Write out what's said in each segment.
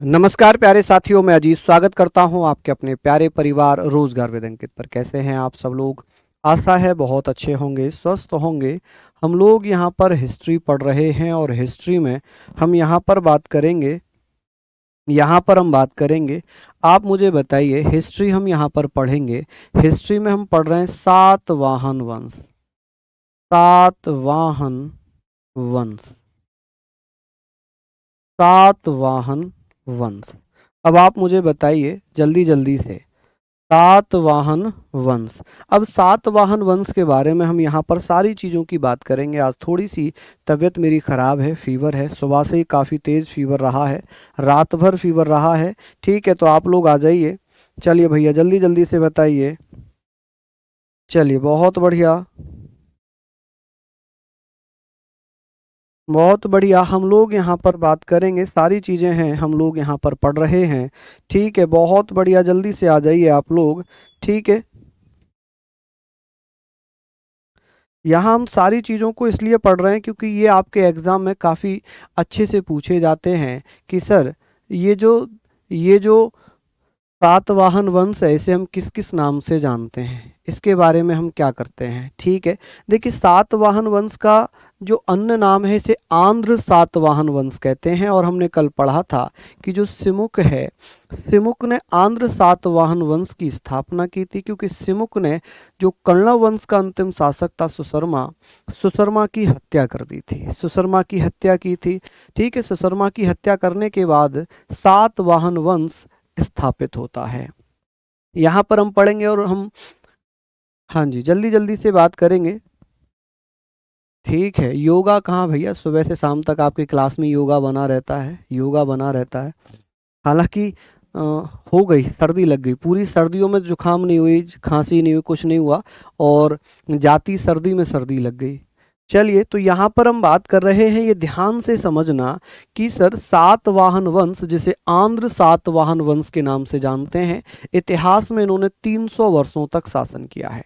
नमस्कार प्यारे साथियों, मैं अजीत स्वागत करता हूं आपके अपने प्यारे परिवार रोजगार विद अंकित पर। कैसे हैं आप सब लोग? आशा है बहुत अच्छे होंगे, स्वस्थ होंगे। हम लोग यहां पर हिस्ट्री पढ़ रहे हैं और हिस्ट्री में हम यहां पर बात करेंगे। आप मुझे बताइए, हिस्ट्री हम यहां पर पढ़ेंगे। हिस्ट्री में हम पढ़ रहे हैं सातवाहन वंश। सातवाहन वंश। सातवाहन वंश। अब आप मुझे बताइए जल्दी जल्दी से, सातवाहन वंश। अब सातवाहन वंश के बारे में हम यहाँ पर सारी चीज़ों की बात करेंगे। आज थोड़ी सी तबीयत मेरी ख़राब है, फीवर है, सुबह से ही काफ़ी तेज़ फीवर रहा है, रात भर फीवर रहा है। ठीक है, तो आप लोग आ जाइए। चलिए भैया जल्दी जल्दी से बताइए। चलिए, बहुत बढ़िया, बहुत बढ़िया। हम लोग यहाँ पर बात करेंगे, सारी चीज़ें हैं हम लोग यहाँ पर पढ़ रहे हैं। ठीक है, बहुत बढ़िया, जल्दी से आ जाइए आप लोग। ठीक है, यहाँ हम सारी चीज़ों को इसलिए पढ़ रहे हैं क्योंकि ये आपके एग्ज़ाम में काफ़ी अच्छे से पूछे जाते हैं कि सर, ये जो सातवाहन वंश है, इसे हम किस किस नाम से जानते हैं, इसके बारे में हम क्या करते हैं। ठीक है, देखिए, सातवाहन वंश का जो अन्य नाम है इसे आंध्र सातवाहन वंश कहते हैं। और हमने कल पढ़ा था कि जो सिमुक है, सिमुक ने आंध्र सातवाहन वंश की स्थापना की थी, क्योंकि सिमुक ने जो कर्ण वंश का अंतिम शासक था सुशर्मा, सुशर्मा की हत्या कर दी थी, सुशर्मा की हत्या की थी। ठीक है, सुशर्मा की हत्या करने के बाद सातवाहन वंश स्थापित होता है। यहाँ पर हम पढ़ेंगे और हम, हाँ जी, जल्दी जल्दी से बात करेंगे। ठीक है, योगा कहाँ भैया, सुबह से शाम तक आपकी क्लास में योगा बना रहता है, योगा बना रहता है। हालांकि हो गई, सर्दी लग गई, पूरी सर्दियों में जुकाम नहीं हुई, खांसी नहीं हुई, कुछ नहीं हुआ, और जाती सर्दी में सर्दी लग गई। चलिए, तो यहाँ पर हम बात कर रहे हैं, ये ध्यान से समझना कि सर, सातवाहन वंश, जिसे आंध्र सातवाहन वंश के नाम से जानते हैं, इतिहास में इन्होंने 300 वर्षों तक शासन किया है।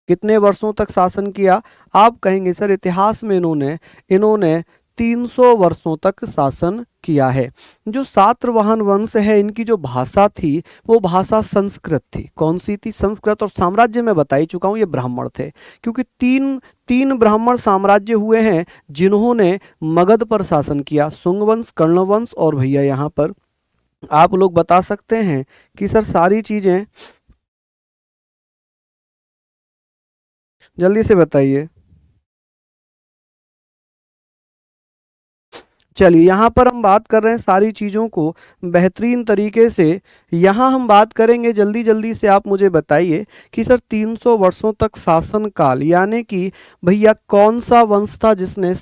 कितने वर्षों तक शासन किया? आप कहेंगे सर, इतिहास में इन्होंने इन्होंने 300 वर्षों तक शासन किया है। जो सातवाहन वंश है, इनकी जो भाषा थी वो भाषा संस्कृत थी। कौन सी थी? संस्कृत। और साम्राज्य में बता ही चुका हूँ, ये ब्राह्मण थे, क्योंकि तीन तीन ब्राह्मण साम्राज्य हुए हैं जिन्होंने मगध पर शासन किया, शुंग वंश, कर्ण वंश, और भैया यहाँ पर आप लोग बता सकते हैं कि सर, सारी चीजें जल्दी से बताइए। चलिए, यहाँ पर हम बात कर रहे हैं सारी चीज़ों को बेहतरीन तरीके से। यहाँ हम बात करेंगे, जल्दी जल्दी से आप मुझे बताइए कि सर, 300 वर्षों तक शासन काल, यानी कि भैया कौन सा वंश था जिसने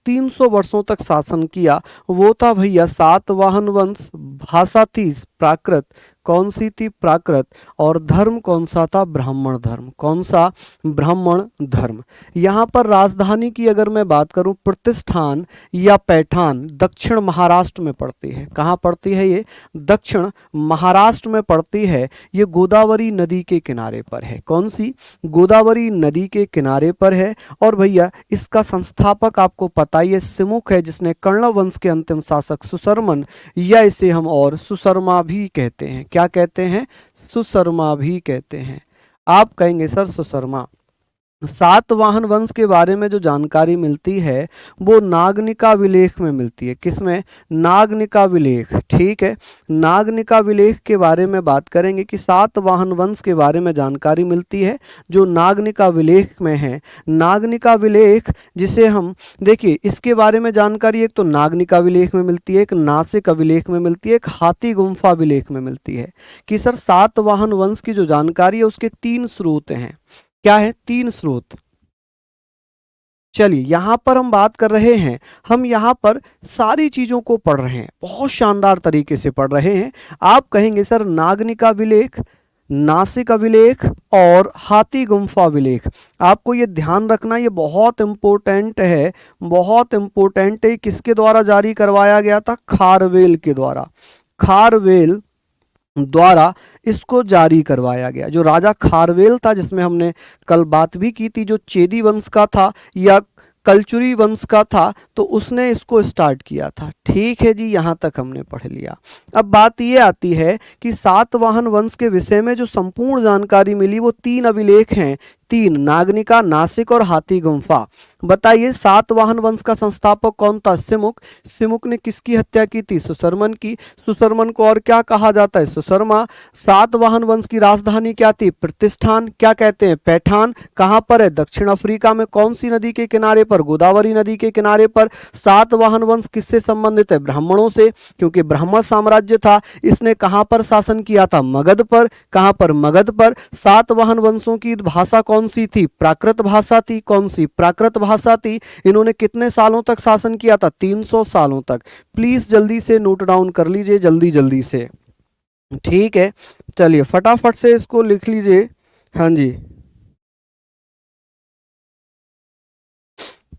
300 वर्षों तक शासन किया? वो था भैया सातवाहन वंश। भाषा थी प्राकृत। कौन सी थी? प्राकृत। और धर्म कौन सा था? ब्राह्मण धर्म। कौन सा? ब्राह्मण धर्म। यहाँ पर राजधानी की अगर मैं बात करूँ, प्रतिष्ठान या पैठान दक्षिण महाराष्ट्र में पड़ती है। कहाँ पड़ती है ये? दक्षिण महाराष्ट्र में पड़ती है। ये गोदावरी नदी के किनारे पर है। कौन सी? गोदावरी नदी के किनारे पर है। और भैया इसका संस्थापक आपको पता ही है, सिमुक है, जिसने कर्ण वंश के अंतिम शासक सुशर्मन, या इसे हम और सुशर्मा भी कहते हैं। क्या कहते हैं? सुशर्मा भी कहते हैं। आप कहेंगे सर, सुशर्मा। सातवाहन वंश के बारे में जो जानकारी मिलती है वो नागनिका विलेख में मिलती है। किसमें? नागनिका विलेख। ठीक है, नागनिका विलेख के बारे में बात करेंगे कि सातवाहन वंश के बारे में जानकारी मिलती है जो नागनिका विलेख में है। नागनिका विलेख, जिसे हम, देखिए, इसके बारे में जानकारी एक तो नागनिका विलेख में मिलती है, एक नासिक अभिलेख में मिलती है, एक हाथी गुम्फा विलेख में मिलती है। कि सर, सातवाहन वंश की जो जानकारी है उसके 3 स्रोत हैं। क्या है? 3 स्रोत। चलिए, यहां पर हम बात कर रहे हैं, हम यहां पर सारी चीजों को पढ़ रहे हैं, बहुत शानदार तरीके से पढ़ रहे हैं। आप कहेंगे सर, नागनिका विलेख, नासिक अभिलेख और हाथी गुम्फा विलेख। आपको ये ध्यान रखना, ये बहुत इंपॉर्टेंट है, बहुत इंपॉर्टेंट है। किसके द्वारा जारी करवाया गया था? खारवेल के द्वारा। खारवेल द्वारा इसको जारी करवाया गया। जो राजा खारवेल था, जिसमें हमने कल बात भी की थी, जो चेदी वंश का था, या कलचुरी वंश का था, तो उसने इसको स्टार्ट किया था। ठीक है जी, यहाँ तक हमने पढ़ लिया। अब बात ये आती है कि सातवाहन वंश के विषय में जो संपूर्ण जानकारी मिली वो 3 अभिलेख हैं, 3, नागनिका, नासिक और हाथी गुम्फा। बताइए सातवाहन वंश का संस्थापक कौन था? सिमुक। सिमुक ने किसकी हत्या की थी? सुशर्मन की। सुशर्मन को और क्या कहा जाता है? सुशर्मा। सातवाहन वंश की राजधानी क्या थी? प्रतिष्ठान। क्या कहते हैं? पैठान। कहाँ पर है? दक्षिण अफ्रीका में। कौन सी नदी के किनारे पर? गोदावरी नदी के किनारे पर। सातवाहन वंश किससे संबंधित है? ब्राह्मणों से, क्योंकि ब्राह्मण साम्राज्य था। इसने कहाँ पर शासन किया था? मगध पर। कहाँ पर? मगध पर। सातवाहन वंशों की भाषा कौन सी थी? प्राकृत भाषा थी। कौन सी? प्राकृत भाषा थी। इन्होंने कितने सालों तक शासन किया था? 300 सालों तक। प्लीज जल्दी से नोट डाउन कर लीजिए, जल्दी जल्दी से। ठीक है, चलिए फटाफट से इसको लिख लीजिए। हाँ जी,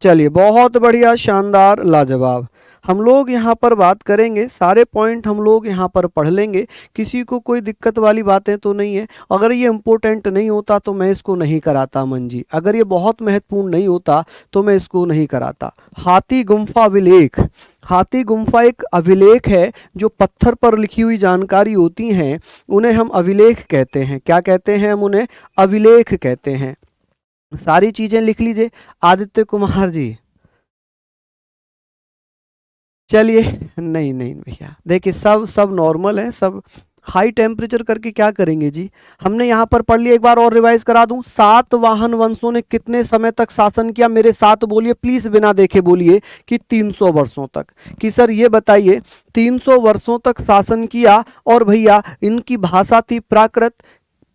चलिए बहुत बढ़िया, शानदार, लाजवाब। हम लोग यहाँ पर बात करेंगे, सारे पॉइंट हम लोग यहाँ पर पढ़ लेंगे। किसी को कोई दिक्कत वाली बातें तो नहीं है। अगर ये इम्पोर्टेंट नहीं होता तो मैं इसको नहीं कराता मन जी, अगर ये बहुत महत्वपूर्ण नहीं होता तो मैं इसको नहीं कराता। हाथी गुम्फा अभिलेख। हाथी गुम्फा एक अभिलेख है, जो पत्थर पर लिखी हुई जानकारी होती हैं उन्हें हम अभिलेख कहते हैं। क्या कहते हैं? हम उन्हें अभिलेख कहते हैं। सारी चीजें लिख लीजिए। आदित्य कुमार जी, चलिए, नहीं नहीं भैया, देखिए सब सब नॉर्मल है, सब हाई टेम्परेचर करके क्या करेंगे जी। हमने यहाँ पर पढ़ लिया, एक बार और रिवाइज करा दूं। सातवाहन वंशों ने कितने समय तक शासन किया? मेरे साथ बोलिए प्लीज, बिना देखे बोलिए कि 300 वर्षों तक। कि सर ये बताइए 300 वर्षों तक शासन किया, और भैया इनकी भाषा थी प्राकृत,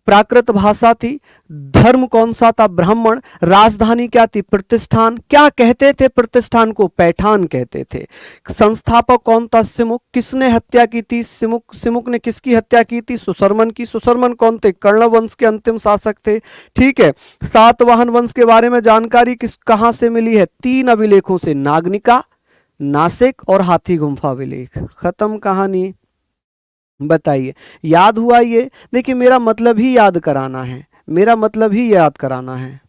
प्राकृत भाषा थी। धर्म कौन सा था? ब्राह्मण। राजधानी क्या थी? प्रतिष्ठान। क्या कहते थे प्रतिष्ठान को? पैठान कहते थे। संस्थापक कौन था? सिमुक। किसने हत्या की थी? सिमुक। सिमुक ने किसकी हत्या की थी? सुशर्मन की। सुशर्मन कौन थे? कर्ण वंश के अंतिम शासक थे। ठीक है, सातवाहन वंश के बारे में जानकारी कहां से मिली है? 3 अभिलेखों से, नागनिका, नासिक और हाथी गुम्फा अभिलेख। खत्म कहानी। बताइए, याद हुआ ये? देखिए मेरा मतलब ही याद कराना है, मेरा मतलब ही याद कराना है।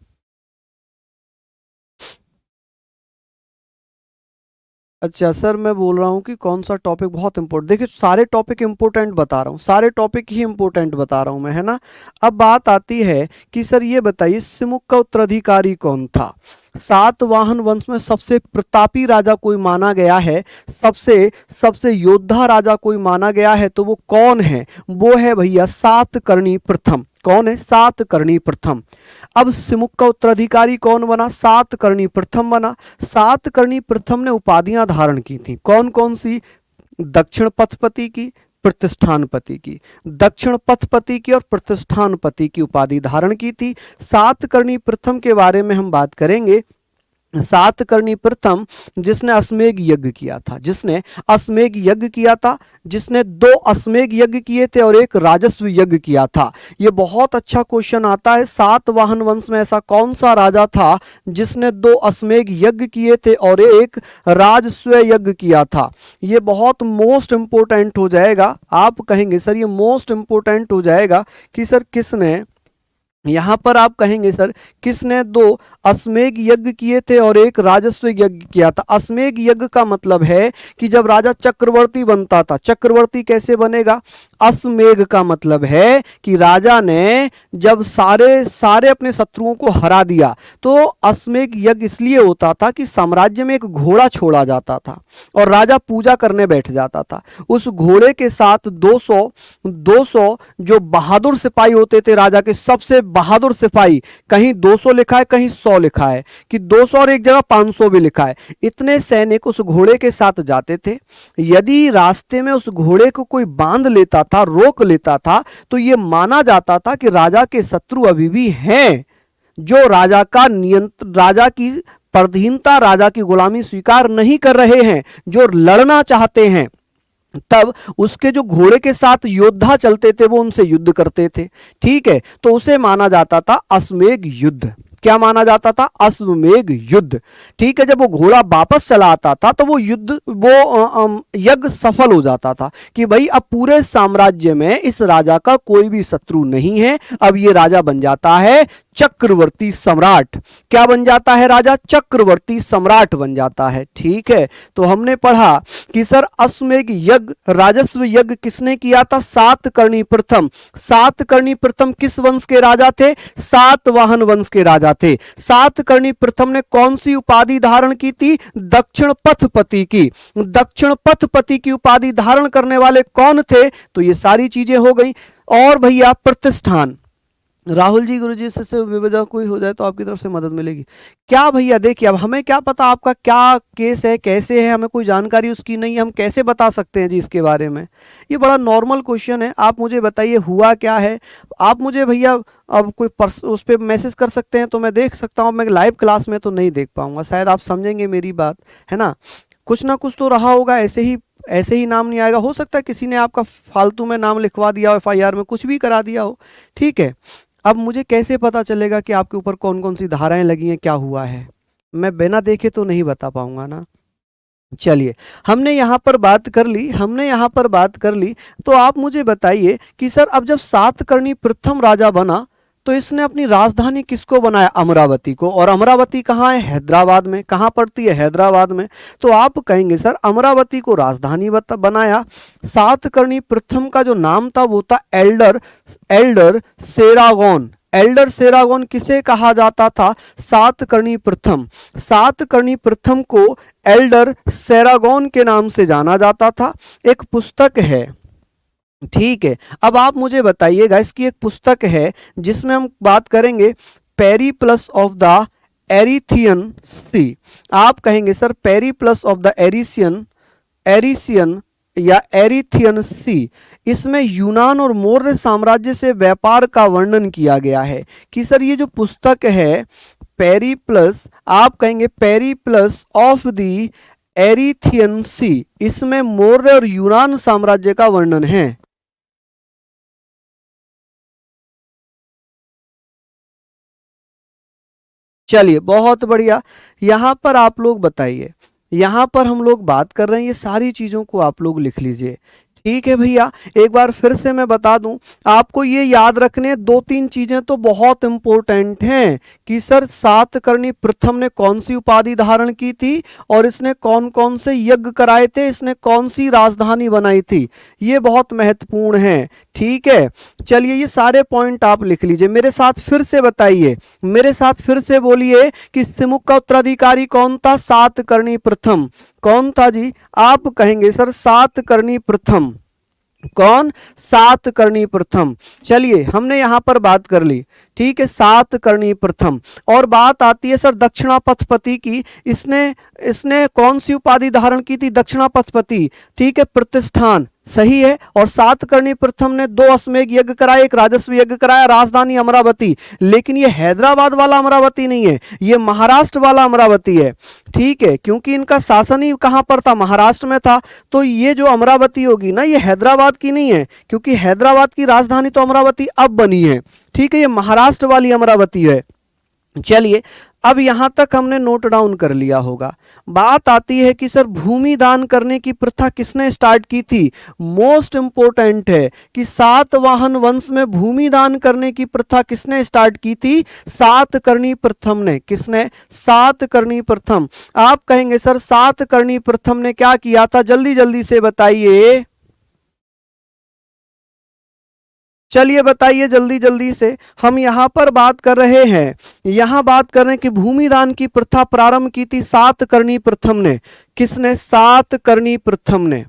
अच्छा सर, मैं बोल रहा हूँ कि कौन सा टॉपिक बहुत इंपॉर्टेंट। देखिए सारे टॉपिक इंपॉर्टेंट बता रहा हूँ, सारे टॉपिक ही इंपॉर्टेंट बता रहा हूँ मैं, है ना। अब बात आती है कि सर ये बताइए सिमुक का उत्तराधिकारी कौन था? सातवाहन वंश में सबसे प्रतापी राजा कोई माना गया है, सबसे सबसे योद्धा राजा कोई माना गया है, तो वो कौन है? वो है भैया सातकर्णी प्रथम। कौन है? सातकर्णी प्रथम। अब सिमुक का उत्तराधिकारी कौन बना? सातकर्णी प्रथम बना। सातकर्णी प्रथम ने उपाधियां धारण की थी, कौन कौन सी? दक्षिण पथपति की, प्रतिष्ठानपति की। दक्षिण पथपति की और प्रतिष्ठानपति की उपाधि धारण की थी। सातकर्णी प्रथम के बारे में हम बात करेंगे। सातकर्णी प्रथम जिसने अश्वमेध यज्ञ किया था, जिसने अश्वमेध यज्ञ किया था, जिसने 2 अश्वमेध यज्ञ किए थे और 1 राजस्व यज्ञ किया था। ये बहुत अच्छा क्वेश्चन आता है, सातवाहन वंश में ऐसा कौन सा राजा था जिसने 2 अश्वमेध यज्ञ किए थे और 1 राजस्व यज्ञ किया था? ये बहुत मोस्ट इंपोर्टेंट हो जाएगा। आप कहेंगे सर ये मोस्ट इंपोर्टेंट हो जाएगा कि सर किसने, यहां पर आप कहेंगे सर किसने 2 अश्वमेध यज्ञ किए थे और 1 राजस्व यज्ञ किया था? अश्वमेध यज्ञ का मतलब है कि जब राजा चक्रवर्ती बनता था। चक्रवर्ती कैसे बनेगा? अश्वमेध का मतलब है कि राजा ने जब सारे सारे अपने शत्रुओं को हरा दिया, तो अश्वमेध यज्ञ इसलिए होता था कि साम्राज्य में एक घोड़ा छोड़ा जाता था और राजा पूजा करने बैठ जाता था। उस घोड़े के साथ 200 जो बहादुर सिपाही होते थे, राजा के सबसे बहादुर सिपाही, कहीं 200 लिखा है, कहीं 100 लिखा है, कि 200 और एक जगह 500 भी लिखा है, इतने सैनिक उस घोड़े के साथ जाते थे। यदि रास्ते में उस घोड़े को कोई बांध लेता था, रोक लेता था, तो यह माना जाता था कि राजा के शत्रु अभी भी हैं, जो राजा का नियंत्रण, राजा की पराधीनता, राजा की गुलामी स्वीकार नहीं कर रहे हैं, जो लड़ना चाहते हैं। तब उसके जो घोड़े के साथ योद्धा चलते थे वो उनसे युद्ध करते थे। ठीक है, तो उसे माना जाता था अश्वमेध युद्ध। क्या माना जाता था? अश्वमेध युद्ध। ठीक है, जब वो घोड़ा वापस चला आता था तो वो युद्ध, वो यज्ञ सफल हो जाता था कि भाई अब पूरे साम्राज्य में इस राजा का कोई भी शत्रु नहीं है, अब ये राजा बन जाता है चक्रवर्ती सम्राट। क्या बन जाता है राजा? चक्रवर्ती सम्राट बन जाता है। ठीक है, तो हमने पढ़ा कि सर अश्वमेध यज्ञ, राजस्व यज्ञ किसने किया था? सातकर्णी प्रथम। सातकर्णी प्रथम किस वंश के राजा थे? सातवाहन वंश के राजा थे। सातकर्णी प्रथम ने कौन सी उपाधि धारण की थी? दक्षिण पथपति की। दक्षिण पथपति की उपाधि धारण करने वाले कौन थे? तो ये सारी चीजें हो गई। और भैया प्रतिष्ठान, राहुल जी गुरु जी से विविधा कोई हो जाए तो आपकी तरफ से मदद मिलेगी क्या? भैया देखिए, अब हमें क्या पता आपका क्या केस है, कैसे है, हमें कोई जानकारी उसकी नहीं है, हम कैसे बता सकते हैं जी इसके बारे में? ये बड़ा नॉर्मल क्वेश्चन है। आप मुझे बताइए हुआ क्या है। आप मुझे भैया अब कोई उस पर मैसेज कर सकते हैं तो मैं देख सकता हूँ। मैं लाइव क्लास में तो नहीं देख पाऊंगा, शायद आप समझेंगे मेरी बात, है ना? कुछ ना कुछ तो रहा होगा, ऐसे ही नाम नहीं आएगा। हो सकता है किसी ने आपका फालतू में नाम लिखवा दिया हो, FIR में कुछ भी करा दिया हो। ठीक है, अब मुझे कैसे पता चलेगा कि आपके ऊपर कौन कौन सी धाराएं लगी हैं, क्या हुआ है? मैं बिना देखे तो नहीं बता पाऊंगा ना। चलिए, हमने यहाँ पर बात कर ली। तो आप मुझे बताइए कि सर अब जब सातकर्णी प्रथम राजा बना तो इसने अपनी राजधानी किसको बनाया? अमरावती को। और अमरावती कहाँ है? हैदराबाद में। कहाँ पड़ती है? हैदराबाद में। तो आप कहेंगे सर अमरावती को राजधानी बनाया। सातकर्णी प्रथम का जो नाम था वो था एल्डर सेरागोन। एल्डर सेरागोन किसे कहा जाता था? सातकर्णी प्रथम। सातकर्णी प्रथम को एल्डर सेरागोन के नाम से जाना जाता था। एक पुस्तक है, ठीक है। अब आप मुझे बताइएगा, इसकी एक पुस्तक है जिसमें हम बात करेंगे पेरिप्लस ऑफ द एरिथियन सी। आप कहेंगे सर पेरिप्लस ऑफ द एरिसियन या एरिथियन सी। इसमें यूनान और मौर्य साम्राज्य से व्यापार का वर्णन किया गया है। कि सर ये जो पुस्तक है पेरिप्लस, आप कहेंगे पेरिप्लस ऑफ द एरिथियन सी, इसमें मौर्य और यूनान साम्राज्य का वर्णन है। चलिए बहुत बढ़िया। यहां पर आप लोग बताइए, यहां पर हम लोग बात कर रहे हैं, ये सारी चीजों को आप लोग लिख लीजिए। ठीक है भैया, एक बार फिर से मैं बता दूं, आपको ये याद रखने दो तीन चीजें तो बहुत इंपॉर्टेंट हैं कि सर सातकर्णी प्रथम ने कौन सी उपाधि धारण की थी और इसने कौन कौन से यज्ञ कराए थे, इसने कौन सी राजधानी बनाई थी, ये बहुत महत्वपूर्ण है। ठीक है, चलिए ये सारे पॉइंट आप लिख लीजिए। मेरे साथ फिर से बताइए, मेरे साथ फिर से बोलिए कि सिमुक का उत्तराधिकारी कौन था? सातकर्णी प्रथम। कौन था जी? आप कहेंगे सर सातकर्णी प्रथम। कौन? सातकर्णी प्रथम। चलिए हमने यहां पर बात कर ली, ठीक है, सातकर्णी प्रथम। और बात आती है सर दक्षिणापथपति की। इसने कौन सी उपाधि धारण की थी? दक्षिणापथपति। ठीक है, प्रतिष्ठान सही है। और सातकर्णी प्रथम ने 2 अश्वमेध यज्ञ कराए, एक राजस्व यज्ञ कराया, राजधानी अमरावती। लेकिन ये हैदराबाद वाला अमरावती नहीं है, ये महाराष्ट्र वाला अमरावती है। ठीक है, क्योंकि इनका शासन ही कहां पर था? महाराष्ट्र में था। तो ये जो अमरावती होगी ना, ये हैदराबाद की नहीं है, क्योंकि हैदराबाद की राजधानी तो अमरावती अब बनी है। ठीक है, ये महाराष्ट्र वाली अमरावती है। चलिए अब यहां तक हमने नोट डाउन कर लिया होगा। बात आती है कि सर भूमि दान करने की प्रथा किसने स्टार्ट की थी? मोस्ट इंपोर्टेंट है कि सातवाहन वंश में भूमि दान करने की प्रथा किसने स्टार्ट की थी? सातकर्णी प्रथम ने। किसने? सातकर्णी प्रथम। आप कहेंगे सर सातकर्णी प्रथम ने क्या किया था? जल्दी जल्दी से बताइए, चलिए बताइए जल्दी जल्दी से। हम यहां पर बात कर रहे हैं, यहां बात कर रहे हैं कि भूमि दान की प्रथा प्रारंभ की थी सातकर्णी प्रथम ने। किसने? सातकर्णी प्रथम ने।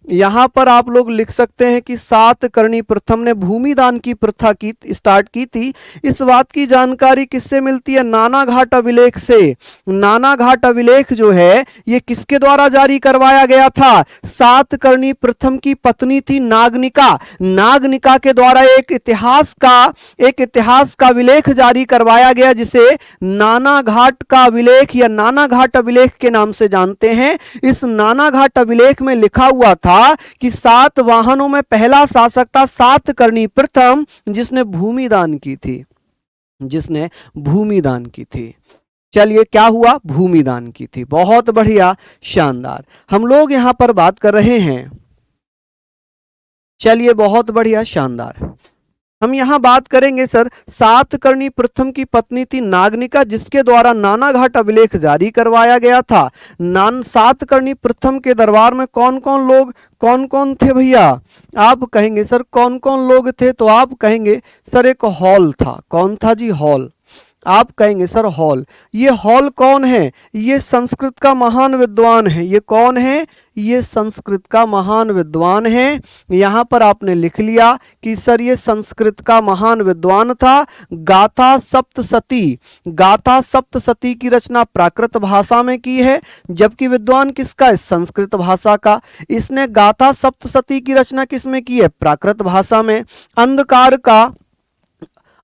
यहां पर आप लोग लिख सकते हैं कि सातकर्णी प्रथम ने भूमि दान की प्रथा की स्टार्ट की थी। इस बात की जानकारी किससे मिलती है? नानाघाट अभिलेख से। नानाघाट अभिलेख जो है ये किसके द्वारा जारी करवाया गया था? सातकर्णी प्रथम की पत्नी थी नागनिका। नागनिका के द्वारा एक इतिहास का अभिलेख जारी करवाया गया, जिसे नानाघाट का अभिलेख या नानाघाट अभिलेख के नाम से जानते हैं। इस नानाघाट अभिलेख में लिखा हुआ था कि सातवाहनों में पहला शासक था सातकर्णी प्रथम, जिसने भूमि दान की थी। जिसने भूमि दान की थी। चलिए क्या हुआ? भूमि दान की थी। बहुत बढ़िया, शानदार। हम लोग यहां पर बात कर रहे हैं, चलिए बहुत बढ़िया, शानदार। हम यहाँ बात करेंगे सर, सातकर्णी प्रथम की पत्नी थी नागनिका, जिसके द्वारा नानाघाट अभिलेख जारी करवाया गया था। सातकर्णी प्रथम के दरबार में कौन कौन थे भैया? आप कहेंगे सर कौन कौन लोग थे, तो आप कहेंगे सर एक हॉल था। कौन था जी? हॉल। आप कहेंगे सर हॉल। ये हॉल कौन है? ये संस्कृत का महान विद्वान है। ये कौन है? ये संस्कृत का महान विद्वान है। यहाँ पर आपने लिख लिया कि सर ये संस्कृत का महान विद्वान था। गाथा सप्तशती, गाथा सप्तशती की रचना प्राकृत भाषा में की है, जबकि विद्वान किसका है? संस्कृत भाषा का। इसने गाथा सप्तशती की रचना किसमें की है? प्राकृत भाषा में।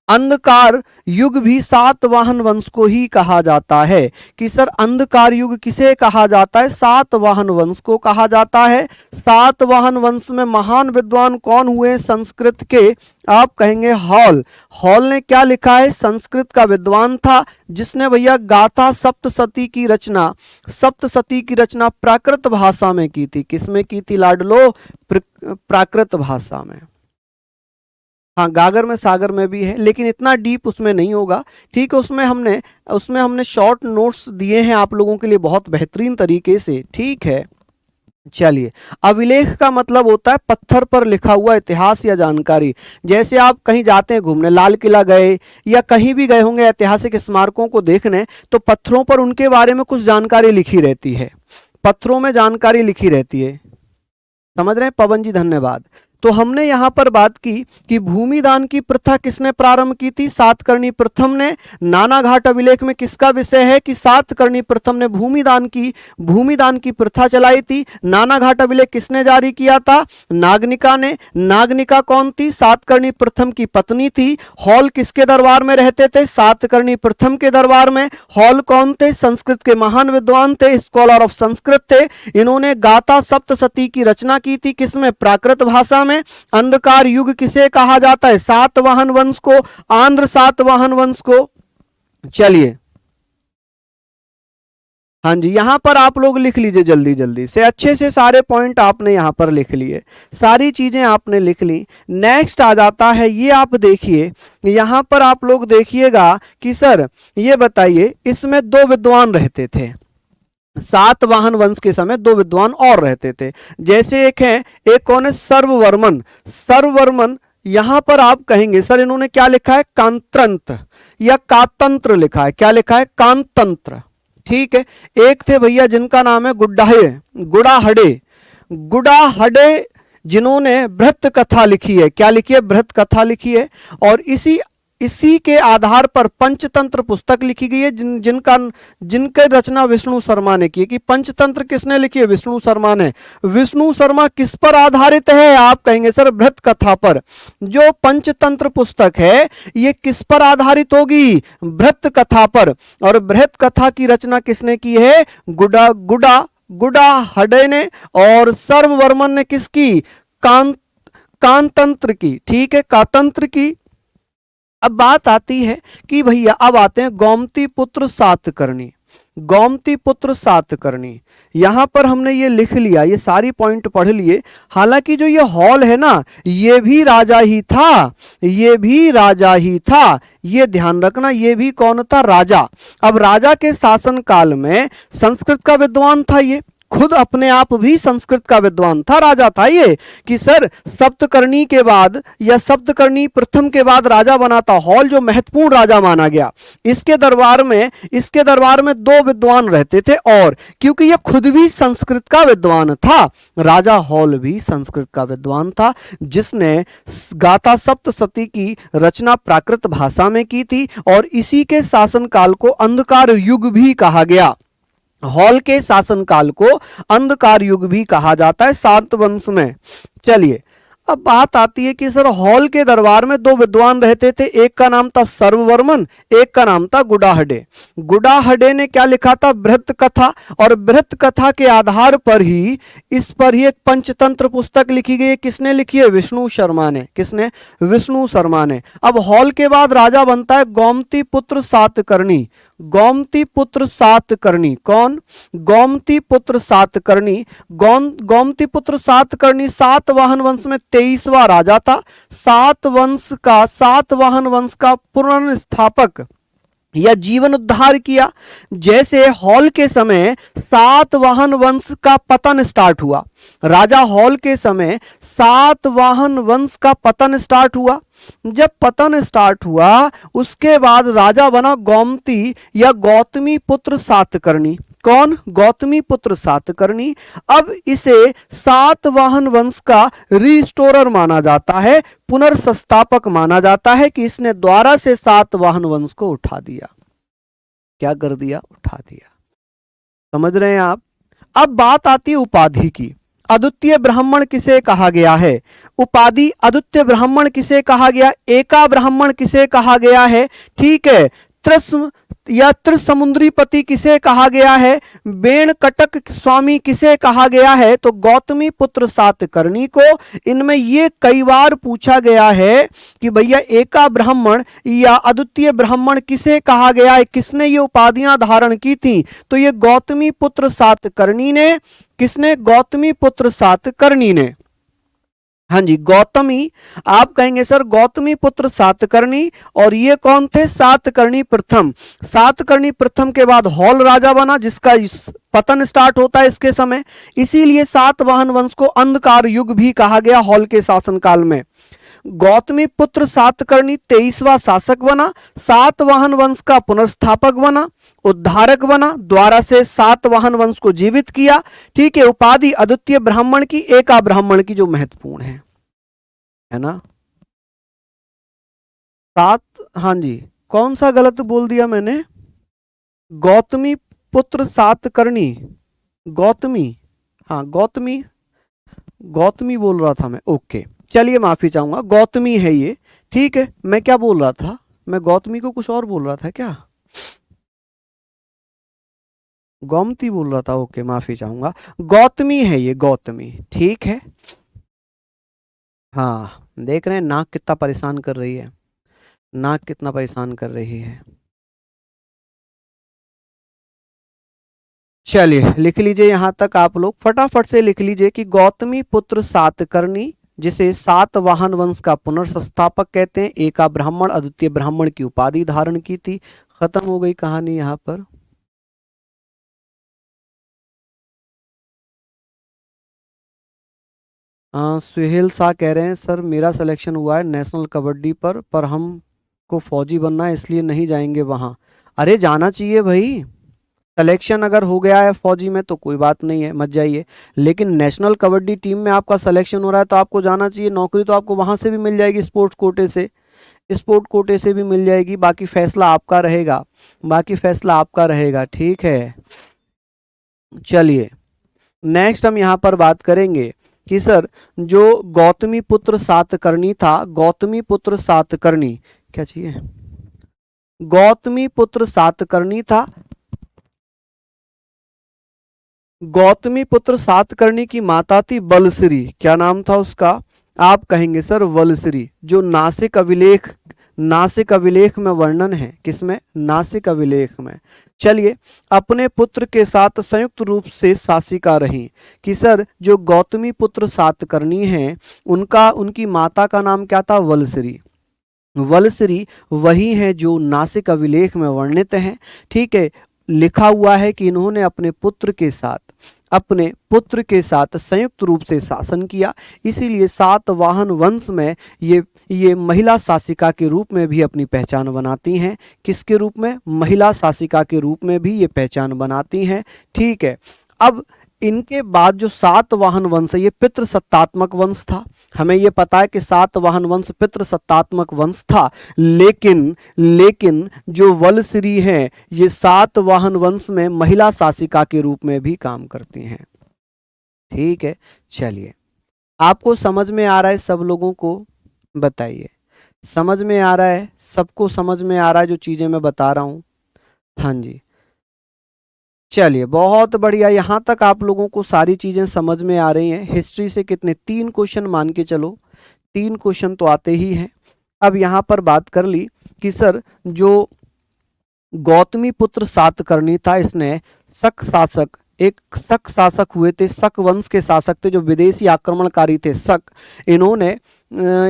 अंधकार युग भी सातवाहन वंश को ही कहा जाता है कि सर अंधकार युग किसे कहा जाता है? सातवाहन वंश को कहा जाता है। सातवाहन वंश में महान विद्वान कौन हुए संस्कृत के? आप कहेंगे हॉल। हॉल ने क्या लिखा है? संस्कृत का विद्वान था, जिसने भैया गाथा सप्तशती की रचना प्राकृत भाषा में की थी। किसमें की थी लाडलो? प्राकृत भाषा में। हाँ, गागर में सागर में भी है, लेकिन इतना डीप उसमें नहीं होगा। ठीक है, उसमें हमने शॉर्ट नोट्स दिए हैं आप लोगों के लिए बहुत बेहतरीन तरीके से। ठीक है, चलिए। अभिलेख का मतलब होता है पत्थर पर लिखा हुआ इतिहास या जानकारी। जैसे आप कहीं जाते हैं घूमने, लाल किला गए या कहीं भी गए होंगे ऐतिहासिक स्मारकों को देखने, तो पत्थरों पर उनके बारे में कुछ जानकारी लिखी रहती है। पत्थरों में जानकारी लिखी रहती है। समझ रहे हैं पवन जी? धन्यवाद। तो हमने यहां पर बात की कि भूमिदान की प्रथा किसने प्रारंभ की थी? सातकर्णी प्रथम ने। नानाघाट अभिलेख में किसका विषय है कि सातकर्णी प्रथम ने भूमिदान की प्रथा चलाई थी। नानाघाट अभिलेख किसने जारी किया था? नागनिका ने। नागनिका कौन थी? सातकर्णी प्रथम की पत्नी थी। हॉल किसके दरबार में रहते थे? सातकर्णी प्रथम के दरबार में। हॉल कौन थे? संस्कृत के महान विद्वान थे, स्कॉलर ऑफ संस्कृत थे। इन्होंने गाथा सप्तशती की रचना की थी। किसमें? प्राकृत भाषा में। अंधकार युग किसे कहा जाता है? सातवाहन वंश को, आंध्र सातवाहन वंश को। चलिए, हाँ जी, यहां पर आप लोग लिख लीजिए जल्दी जल्दी से, अच्छे से सारे पॉइंट आपने यहां पर लिख लिए, सारी चीजें आपने लिख ली। नेक्स्ट आ जाता है, ये आप देखिए, यहां पर आप लोग देखिएगा कि सर ये बताइए, इसमें दो विद्वान रहते थे। सातवाहन वंश के समय दो विद्वान और रहते थे। जैसे एक कौन है? सर्ववर्मन। यहां पर आप कहेंगे सर इन्होंने क्या लिखा है? कांतंत्र या कातंत्र लिखा है। क्या लिखा है? कांतंत्र। ठीक है। एक थे भैया जिनका नाम है गुडाहड़े, जिन्होंने बृहत कथा लिखी है। क्या लिखी है? बृहत कथा लिखी है। और इसी के आधार पर पंचतंत्र पुस्तक लिखी गई है, जिनके रचना विष्णु शर्मा ने की है। कि पंचतंत्र किसने लिखी है? विष्णु शर्मा ने। विष्णु शर्मा किस पर आधारित है? आप कहेंगे सर बृहत कथा पर। जो पंचतंत्र पुस्तक है ये किस पर आधारित होगी? बृहत कथा पर। और बृहत कथा की रचना किसने की है? गुडाहड़े ने। और सर्ववर्मन ने किसकी? कांतंत्र की। ठीक है, कातंत्र की। अब बात आती है कि भैया अब आते हैं गोमती पुत्र सातकर्णी। यहां पर हमने ये लिख लिया, ये सारी पॉइंट पढ़ लिए। हालांकि जो ये हॉल है ना, ये भी राजा ही था। ये ध्यान रखना, ये भी कौन था? राजा। अब राजा के शासन काल में संस्कृत का विद्वान था, ये खुद अपने आप भी संस्कृत का विद्वान था, राजा था ये। कि सर सप्तकर्णी के बाद या सप्तकर्णी प्रथम के बाद राजा बना था हॉल, जो महत्वपूर्ण राजा माना गया। इसके दरबार में दो विद्वान रहते थे, और क्योंकि ये खुद भी संस्कृत का विद्वान था, राजा हॉल भी संस्कृत का विद्वान था, जिसने गाथा सप्तशती की रचना प्राकृत भाषा में की थी। और इसी के शासनकाल को अंधकार युग भी कहा गया। हॉल के शासनकाल को अंधकार युग भी कहा जाता है सातवंश में। चलिए, अब बात आती है कि सर हॉल के दरबार में दो विद्वान रहते थे, एक का नाम था सर्ववर्मन, एक का नाम था गुडाहड़े ने क्या लिखा था? बृहत कथा। और बृहत कथा के आधार पर ही एक पंचतंत्र पुस्तक लिखी गई है। किसने लिखी है? विष्णु शर्मा ने। किसने? विष्णु शर्मा ने। अब हॉल के बाद राजा बनता है गोमती पुत्र सातकर्णी। गोमती पुत्र सातकर्णी। कौन? गोमती पुत्र सातकर्णी। गोमती पुत्र सातकर्णी सातवाहन वंश में 23वां राजा था। सातवाहन वंश का पुनर्स्थापक या जीवन उद्धार किया। जैसे हॉल के समय सातवाहन वंश का पतन स्टार्ट हुआ, राजा हॉल के समय सातवाहन वंश का पतन स्टार्ट हुआ। जब पतन स्टार्ट हुआ उसके बाद राजा बना गोमती या गौतमी पुत्र सातकर्णी। कौन? गौतमी पुत्र सातकर्णी। अब इसे सातवाहन वंश का रिस्टोरर माना जाता है, पुनर्संस्थापक माना जाता है कि इसने द्वारा से सातवाहन वंश को उठा दिया। क्या कर दिया? उठा दिया। समझ रहे हैं आप? अब बात आती है उपाधि की। अद्वितीय ब्राह्मण किसे कहा गया है? उपाधि अद्वितीय ब्राह्मण किसे कहा गया? एका ब्राह्मण किसे कहा गया है? ठीक है। त्रिसमुद्री पति किसे कहा गया है? बेण कटक स्वामी किसे कहा गया है? तो गौतमी पुत्र सातकर्णी को। इनमें ये कई बार पूछा गया है कि भैया एका ब्राह्मण या अद्वितीय ब्राह्मण किसे कहा गया है, किसने ये उपाधियां धारण की थी? तो ये गौतमी पुत्र सातकर्णी ने। किसने? गौतमी पुत्र सातकर्णी ने। हाँ जी, गौतमी। आप कहेंगे सर गौतमी पुत्र सातकर्णी, और ये कौन थे? सातकर्णी प्रथम। सातकर्णी प्रथम के बाद हॉल राजा बना जिसका पतन स्टार्ट होता है इसके समय, इसीलिए सातवाहन वंश को अंधकार युग भी कहा गया हॉल के शासनकाल में। गौतमी पुत्र सातकर्णी 23वां शासक बना, सातवाहन वंश का पुनर्स्थापक बना, उद्धारक बना, द्वारा से सातवाहन वंश को जीवित किया। ठीक है। उपाधि अद्वितीय ब्राह्मण की, एका ब्राह्मण की जो महत्वपूर्ण है ना। हाँ जी, कौन सा गलत बोल दिया मैंने? गौतमी पुत्र सातकर्णी, गौतमी। हाँ गौतमी, गौतमी बोल रहा था मैं। ओके, चलिए माफी चाहूंगा, गौतमी है ये। ठीक है। मैं क्या बोल रहा था? मैं गौतमी को कुछ और बोल रहा था क्या? गोमती बोल रहा था। ओके, माफी चाहूंगा, गौतमी है ये, गौतमी। ठीक है। हाँ, देख रहे हैं नाक कितना परेशान कर रही है, नाक कितना परेशान कर रही है। चलिए लिख लीजिए यहां तक आप लोग, फटाफट से लिख लीजिए कि गौतमी पुत्र सातकर्णी जिसे सातवाहन वंश का पुनर्संस्थापक कहते हैं, एका ब्राह्मण अद्वितीय ब्राह्मण की उपाधि धारण की थी। खत्म हो गई कहानी यहां पर। सुहेल शाह कह रहे हैं सर मेरा सिलेक्शन हुआ है नेशनल कबड्डी पर हमको फौजी बनना है इसलिए नहीं जाएंगे वहां। अरे जाना चाहिए भाई, सिलेक्शन अगर हो गया है फौजी में तो कोई बात नहीं है, मत जाइए। लेकिन नेशनल कबड्डी टीम में आपका सिलेक्शन हो रहा है तो आपको जाना चाहिए। नौकरी तो आपको वहां से भी मिल जाएगी, स्पोर्ट्स कोटे से, स्पोर्ट कोटे से भी मिल जाएगी। बाकी फैसला आपका रहेगा, बाकी फैसला आपका रहेगा। ठीक है। चलिए नेक्स्ट हम यहाँ पर बात करेंगे कि सर जो गौतमी पुत्र सातकर्णी था, गौतमी पुत्र सातकर्णी, क्या चाहिए? गौतमी पुत्र सातकर्णी था। गौतमी पुत्र सातकर्णी की माता थी बलश्री। क्या नाम था उसका? आप कहेंगे सर वलश्री, जो नासिक अभिलेख, नासिक अभिलेख में वर्णन है। किसमें? नासिक अभिलेख में। चलिए, अपने पुत्र के साथ संयुक्त रूप से शासिका रही। कि सर जो गौतमी पुत्र सातकर्णी हैं उनका, उनकी माता का नाम क्या था? वलश्री। वलश्री वही है जो नासिक अभिलेख में वर्णित है। ठीक है। लिखा हुआ है कि इन्होंने अपने पुत्र के साथ, अपने पुत्र के साथ संयुक्त रूप से शासन किया, इसीलिए सातवाहन वंश में ये महिला शासिका के रूप में भी अपनी पहचान बनाती हैं। किसके रूप में? महिला शासिका के रूप में भी ये पहचान बनाती हैं। ठीक है। अब इनके बाद जो सातवाहन वंश है ये पितृसत्तात्मक वंश था। हमें ये पता है कि सातवाहन वंश पितृसत्तात्मक वंश था, लेकिन जो वलश्री हैं ये सातवाहन वंश में महिला शासिका के रूप में भी काम करती हैं। ठीक है। चलिए, आपको समझ में आ रहा है? सब लोगों को बताइए, समझ में आ रहा है? सबको समझ में आ रहा है जो चीजें मैं बता रहा हूं? हाँ जी, चलिए बहुत बढ़िया। यहां तक आप लोगों को सारी चीजें समझ में आ रही हैं। हिस्ट्री से कितने? 3 क्वेश्चन मान के चलो, 3 क्वेश्चन तो आते ही हैं। अब यहां पर बात कर ली कि सर जो गौतमी पुत्र सातकर्णी था, इसने शक शासक, एक शक शासक हुए थे, शक वंश के शासक थे जो विदेशी आक्रमणकारी थे शक। इन्होंने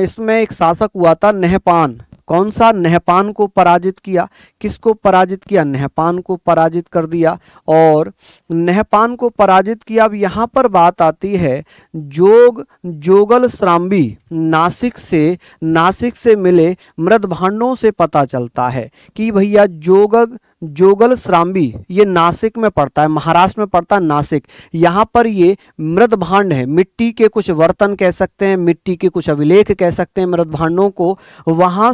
इसमें एक शासक हुआ था नहपान। कौन सा? नहपान को पराजित किया। किसको पराजित किया? नहपान को पराजित कर दिया। और नहपान को पराजित किया। अब यहाँ पर बात आती है जोगल श्राम्बी, नासिक से मिले मृद भांडों से पता चलता है कि भैया जोगल श्राम्बी ये नासिक में पड़ता है, महाराष्ट्र में पड़ता है नासिक। यहाँ पर ये मृद भांड है, मिट्टी के कुछ बर्तन कह सकते हैं, मिट्टी के कुछ अभिलेख कह सकते हैं मृद भांडों को। वहां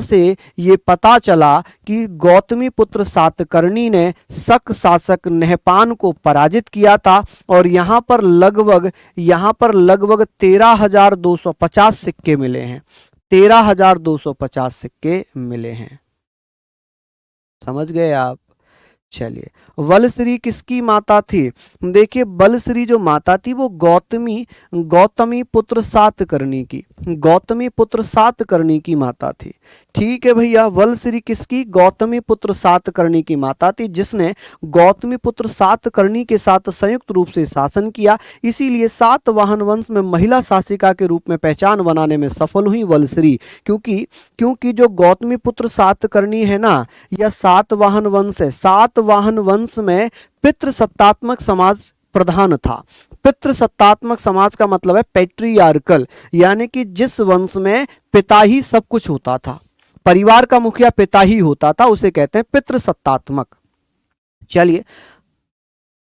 से ये पता चला कि गौतमी पुत्र सातकर्णी ने शक शासक नहपान को पराजित किया था। और यहाँ पर लगभग 13,250 सिक्के मिले हैं। 13,250 सिक्के मिले हैं। समझ गए आप? चलिए, वलश्री किसकी माता थी? देखिए, वलश्री जो माता थी वो गौतमी पुत्र सातकर्णी की, गौतमी पुत्र सातकर्णी की माता थी। ठीक है भैया, वलश्री किसकी? गौतमी पुत्र सातकर्णी की माता थी, जिसने गौतमी पुत्र सातकर्णी के साथ संयुक्त रूप से शासन किया। इसीलिए सातवाहन वंश में महिला शासिका के रूप में पहचान बनाने में सफल हुई वलश्री। क्योंकि जो गौतमी पुत्र सातकर्णी है ना, यह सातवाहन वंश है। सातवाहन वंश में पितृसत्तात्मक समाज प्रधान था। पितृसत्तात्मक समाज का मतलब है पैट्रियार्कल, यानी कि जिस वंश में पिता ही सब कुछ होता था, परिवार का मुखिया पिता ही होता था, उसे कहते हैं पितृसत्तात्मक। चलिए,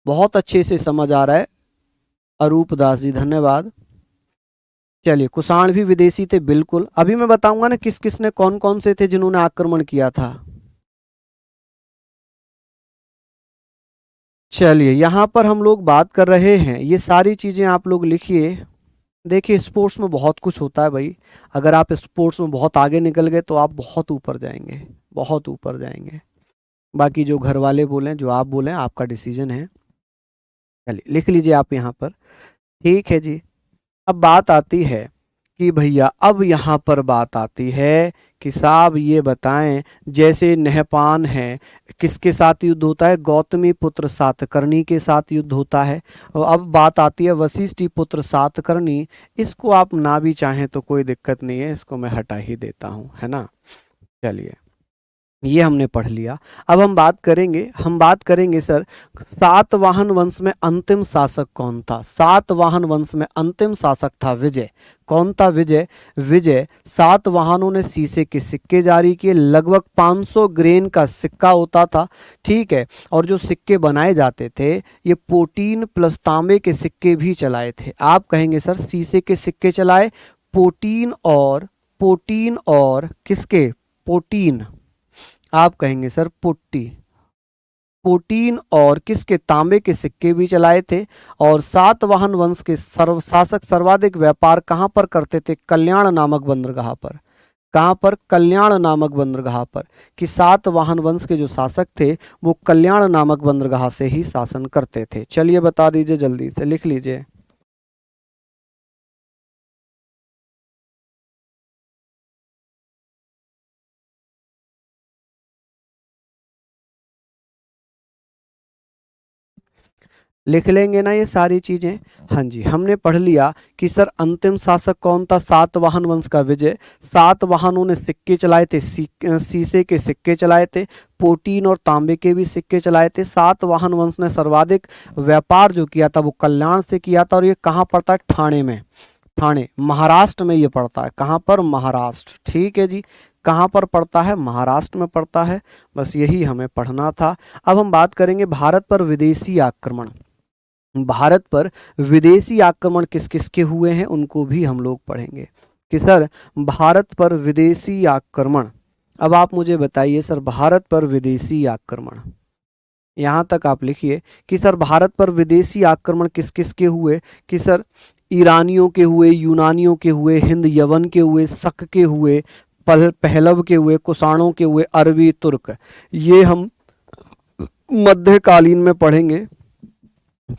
बहुत अच्छे से समझ आ रहा है अरूप दास जी, धन्यवाद। चलिए, कुषाण भी विदेशी थे, बिल्कुल। अभी मैं बताऊंगा ना किस किसने, कौन कौन से थे जिन्होंने आक्रमण किया था। चलिए, यहां पर हम लोग बात कर रहे हैं, ये सारी चीजें आप लोग लिखिए। देखिए, स्पोर्ट्स में बहुत कुछ होता है भाई। अगर आप स्पोर्ट्स में बहुत आगे निकल गए तो आप बहुत ऊपर जाएंगे, बहुत ऊपर जाएंगे। बाकी जो घर वाले बोलें, जो आप बोलें, आपका डिसीजन है। चलिए, लिख लीजिए आप यहाँ पर। ठीक है जी। अब बात आती है कि भैया, अब यहाँ पर बात आती है कि साहब ये बताएं, जैसे नहपान है, किसके साथ युद्ध होता है? गौतमी पुत्र सातकर्णी के साथ युद्ध होता है। और अब बात आती है वशिष्ठी पुत्र सातकर्णी। इसको आप ना भी चाहें तो कोई दिक्कत नहीं है, इसको मैं हटा ही देता हूँ, है ना। चलिए, ये हमने पढ़ लिया। अब हम बात करेंगे सर, सातवाहन वंश में अंतिम शासक कौन था? सातवाहन वंश में अंतिम शासक था विजय। कौन था? विजय। सातवाहनों ने शीशे के सिक्के जारी किए, लगभग 500 ग्रेन का सिक्का होता था। ठीक है, और जो सिक्के बनाए जाते थे, ये पोटीन प्लस तांबे के सिक्के भी चलाए थे। आप कहेंगे सर शीशे के सिक्के चलाए, पोटीन और किसके? पोटीन। आप कहेंगे सर पोटीन और किसके? तांबे के सिक्के भी चलाए थे। और सातवाहन वंश के शासक सर्वाधिक व्यापार कहां पर करते थे? कल्याण नामक बंदरगाह पर। कहां पर? कल्याण नामक बंदरगाह पर। कि सातवाहन वंश के जो शासक थे वो कल्याण नामक बंदरगाह से ही शासन करते थे। चलिए, बता दीजिए, जल्दी से लिख लीजिए। लिख लेंगे ना ये सारी चीजें? हाँ जी, हमने पढ़ लिया कि सर अंतिम शासक कौन था? सातवाहन वंश का विजय। सातवाहनों ने सिक्के चलाए थे, शीशे के सिक्के चलाए थे, पोटीन और तांबे के भी सिक्के चलाए थे। सातवाहन वंश ने सर्वाधिक व्यापार जो किया था वो कल्याण से किया था। और ये कहाँ पड़ता है? ठाणे में। ठाणे महाराष्ट्र में ये पड़ता है। कहाँ पर? महाराष्ट्र। ठीक है जी, कहाँ पर पड़ता है? महाराष्ट्र में पड़ता है। बस यही हमें पढ़ना था। अब हम बात करेंगे भारत पर विदेशी आक्रमण। भारत पर विदेशी आक्रमण किस किस के हुए हैं उनको भी हम लोग पढ़ेंगे कि सर भारत पर विदेशी आक्रमण। अब आप मुझे बताइए सर, भारत पर विदेशी आक्रमण, यहाँ तक आप लिखिए कि सर भारत पर विदेशी आक्रमण किस किस के हुए? कि सर ईरानियों के हुए, यूनानियों के हुए, हिंद यवन के हुए, शक के हुए, पहलव के हुए, कुषाणों के हुए, अरबी, तुर्क। ये हम मध्यकालीन में पढ़ेंगे।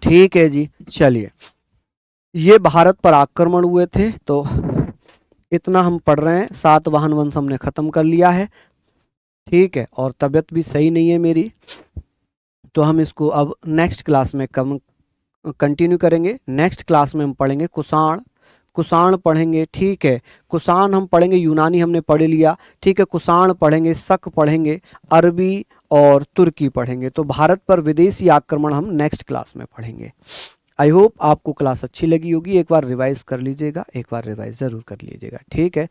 ठीक है जी। चलिए, ये भारत पर आक्रमण हुए थे, तो इतना हम पढ़ रहे हैं। सातवाहन वंश हमने खत्म कर लिया है। ठीक है, और तबीयत भी सही नहीं है मेरी, तो हम इसको अब नेक्स्ट क्लास में कम कंटिन्यू करेंगे। नेक्स्ट क्लास में हम पढ़ेंगे कुषाण, कुषाण पढ़ेंगे, ठीक है। कुषाण हम पढ़ेंगे, यूनानी हमने पढ़ लिया, ठीक है। कुषाण पढ़ेंगे, शक पढ़ेंगे, अरबी और तुर्की पढ़ेंगे। तो भारत पर विदेशी आक्रमण हम नेक्स्ट क्लास में पढ़ेंगे। आई होप आपको क्लास अच्छी लगी होगी। एक बार रिवाइज कर लीजिएगा, एक बार रिवाइज ज़रूर कर लीजिएगा, ठीक है।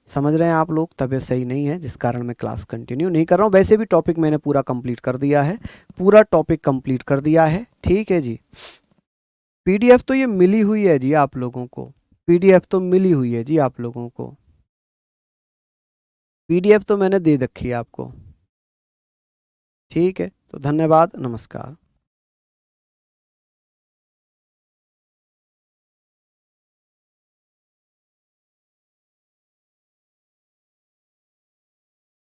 समझ रहे हैं आप लोग, तबीयत सही नहीं है जिस कारण मैं क्लास कंटिन्यू नहीं कर रहा हूँ। वैसे भी टॉपिक मैंने पूरा कंप्लीट कर दिया है, पूरा टॉपिक कंप्लीट कर दिया है, ठीक है जी। पीडीएफ तो ये मिली हुई है जी आप लोगों को, पीडीएफ तो मिली हुई है जी आप लोगों को, पीडीएफ तो मैंने दे रखी है आपको, ठीक है। तो धन्यवाद, नमस्कार।